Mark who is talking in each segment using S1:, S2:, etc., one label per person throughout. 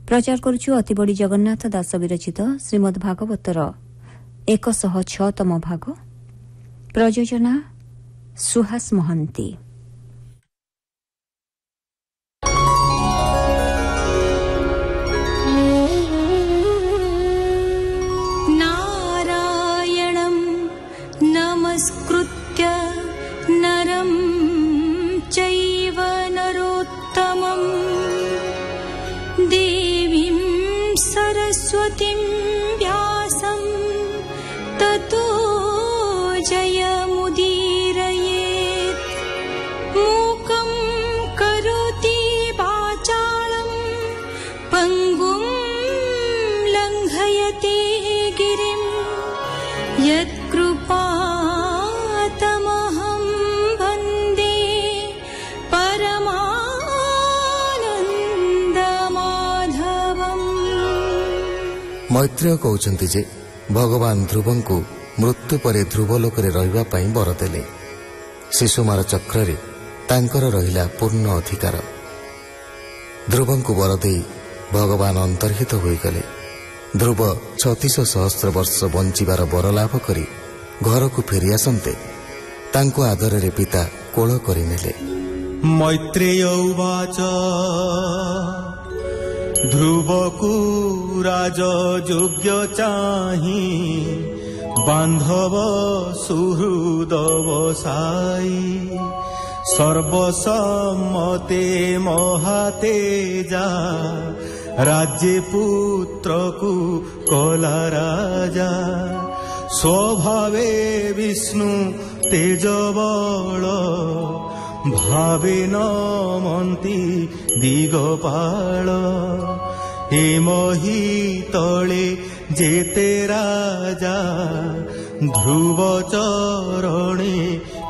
S1: प्रचार करुछु अतिबड़ी जगन्नाथ दास विरचित श्रीमद् भागवतर 106तम भाग। प्रयोजना सुहास महांती।
S2: नारायणं नमस्कृत्य नरं चैव नरोत्तमं देवीं सरस्वतीं व्यासं ततो जयमुदीरयेत्। मूकं करोति वाचालं पङ्गुं लङ्घयति गिरिं यत्कृपातमहं वन्दे परमानन्दमाधवम्।
S3: मैत्रेय कहउछन्ति जे भगवान ध्रुवंकु मृत्यु परे ध्रुवलोक रहिबा पई वर देले। शिशुमार चक्र तांकर रहिला पूर्ण अधिकार। ध्रुवंकु वर देई भगवान अंतर्हित होइगले। ध्रुव 36 सहस्र वर्ष बंचिबार वर लाभ करी घर को फेरी आसंते तांको आदर पिता कोल करिनेले।
S4: मैत्रेय उवाच ध्रुवकु राजयोग्य चाहि बांधव सुहृदव साई सर्वसम्मते महातेजा राज्य पुत्र को कला राजा स्वभावे विष्णु तेज बल भावे नमन्ति दिगपाल हेमहि तले जेते राजा ध्रुव चरणे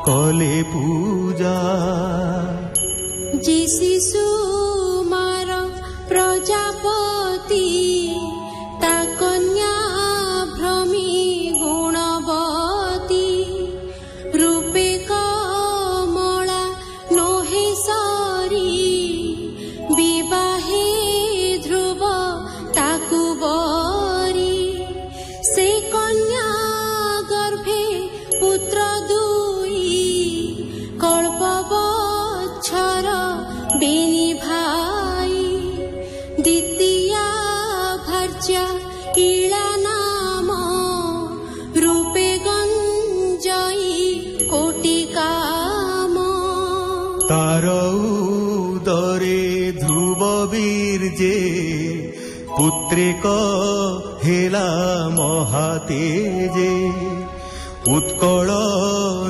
S4: कले पूजा।
S2: जे शिशु मार प्रजापति ता कन्या भ्रमी गुणवती रूपे कमला नोहे सारी विवाहे ध्रुव ताकु बरी से कन्या गर्भे पुत्र दुई कल्प बच्छर बेनी भाई द्वितीया भार्या इला नाम रूपे गंजई कोटि काम
S4: तार उदरे ध्रुव बीर्जे पुत्रिक हेला महातेजे उत्कल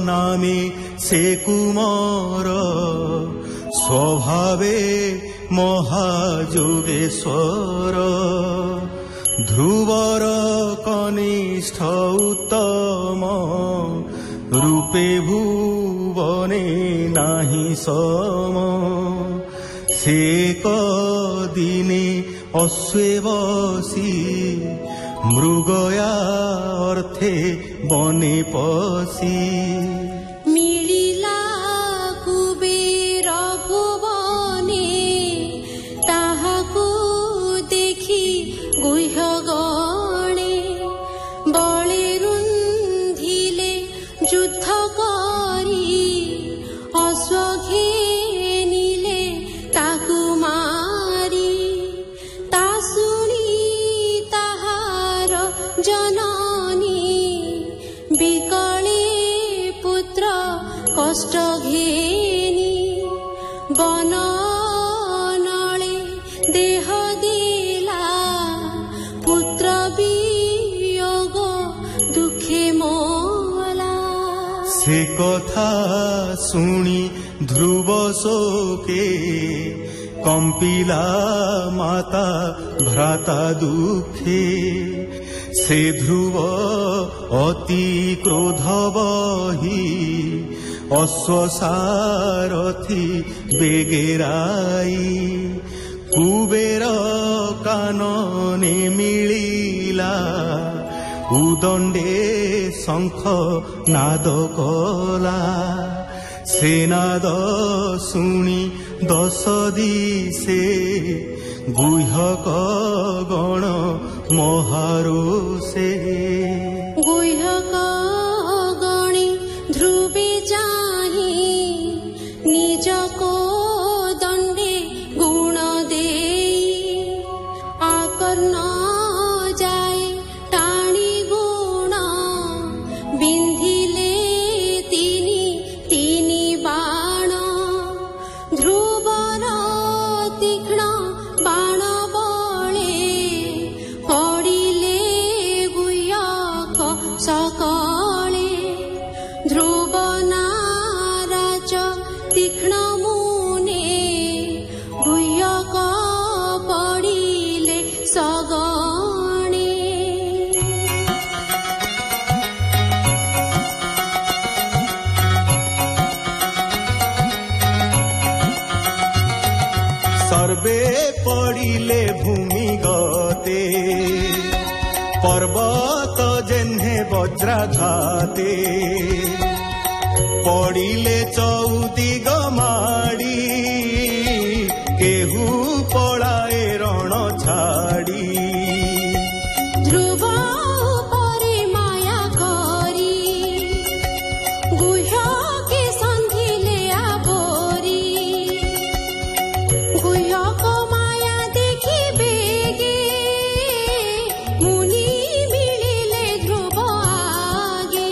S4: नामे से कुमार स्वभावे महायोगेश्वर ध्रुवर कनिष्ठ उत्तम रूपे भुवने नाही सम से दिने अश्वे बसी मृगया अर्थे बने पसी
S2: मिलिला कुबेर भुवने ताहाकु देखि गुह्य गणे बळे रुन्धिले युद्ध करी अश्व घेनिले ताकु मारी ता सुनी ताहार जननी विकले पुत्र कष्ट घेनी बननळे देह देला पुत्र वियोग दुखे मोला।
S4: से कथा सुनी ध्रुव शोके कंपिला माता भ्राता दुखे से ध्रुव अति क्रोध बही अश्वसारथी बेगेराई कुबेर कानने मिलिला उदंडे शंख नाद कला से नाद शुणी दश दिशे गुह्यक गण महारो से
S2: गुह्यक गणी ध्रुवे जाहि निजको दण्डे गुण दे आकर्ण जाए टाणी गुण बिन्धिले तिनी तिनी बाण ध्रुवर तीक्ष्ण बाण बळे पडिले गुह्यक सकळे ध्रुव नाराज तीक्ष्ण मुने गुह्यक पडिले सगणे
S4: सर्वे पडिले भूमि गते पर्वत जेन्हे वज्राघाते पडिले चौदिग माडी केहू पळाए रण छाडी
S2: ध्रुव उपरे माया करी गुह्यके सन्धिले आबोरी गुह्यक माया देखि बेगे मुनि मिलिले ध्रुव आगे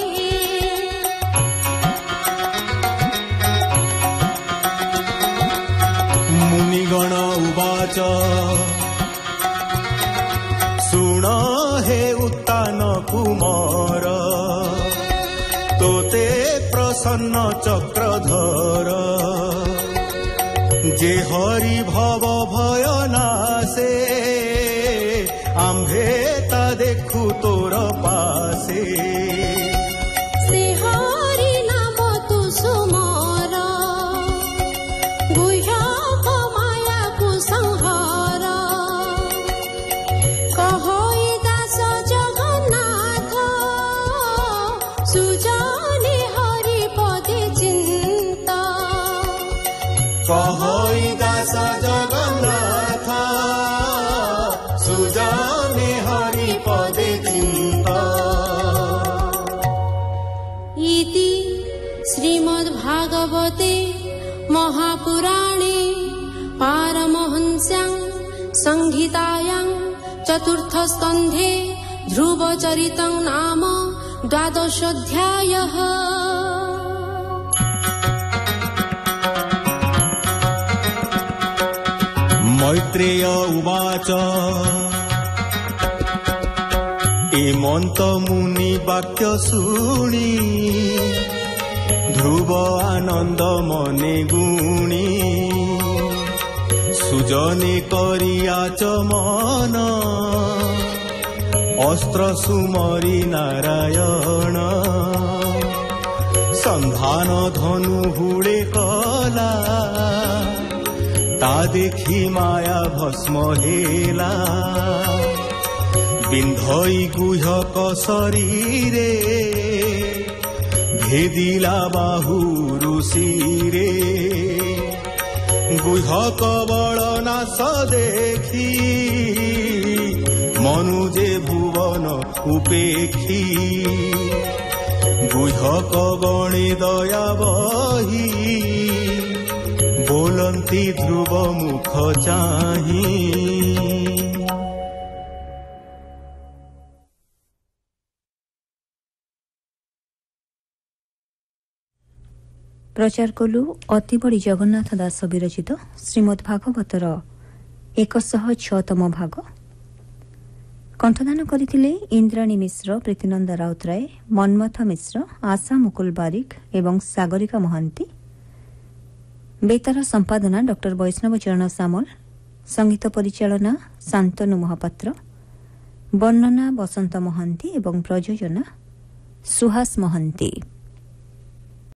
S4: मुनिगण उवाच शुण हे उत्तान कुमार तोते प्रसन्न चक्रधर जे हरि भव भय नासे आम्भे ता देखु तोर पासे
S2: से हरि नाम तु सुमर गुह्यक माया को संहार कहोई दास जगन्नाथ सुजाने हरि पदे चिंता
S4: कहई दास जगन्नाथ सुजाने हरि पदे चिंता
S2: इति श्रीमद्भागवते महापुराणे पारमहंस्यां संहितायां चतुर्थस्कन्धे ध्रुवचरितं नाम 12
S4: मैत्रेय उवाच एमंत मुनि वाक्य शुणी ध्रुव आनंद मने गुणी सुजने करिया चमन अस्त्र सुमरी नारायण संधान धनु हुड़े कला ता देखी माया भस्म हेला बिंधई गुह्यक शरीरे भेदिला बाहु ऋषिरे गुह्यक बल नाश देखी मनुजे भुवन उपेक्षी गुह्यक गणे दया बही बोलंती ध्रुव मुख चाही
S1: प्रचार कलु अतिबड़ी जगन्नाथ दास विरचित श्रीमद्भागवतर 106तम भाग कंठदान करथिले इंद्राणी मिश्र प्रीतिनंद राउतराय मनमथ मिश्र आशा मुकुल बारिक एवं सागरिका महांती बेतार संपादना डॉ वैष्णव चरण सामल संगीत परिचालना शांतनु महापात्र वर्णना बसंत महांती एवं प्रयोजना सुहास महांती।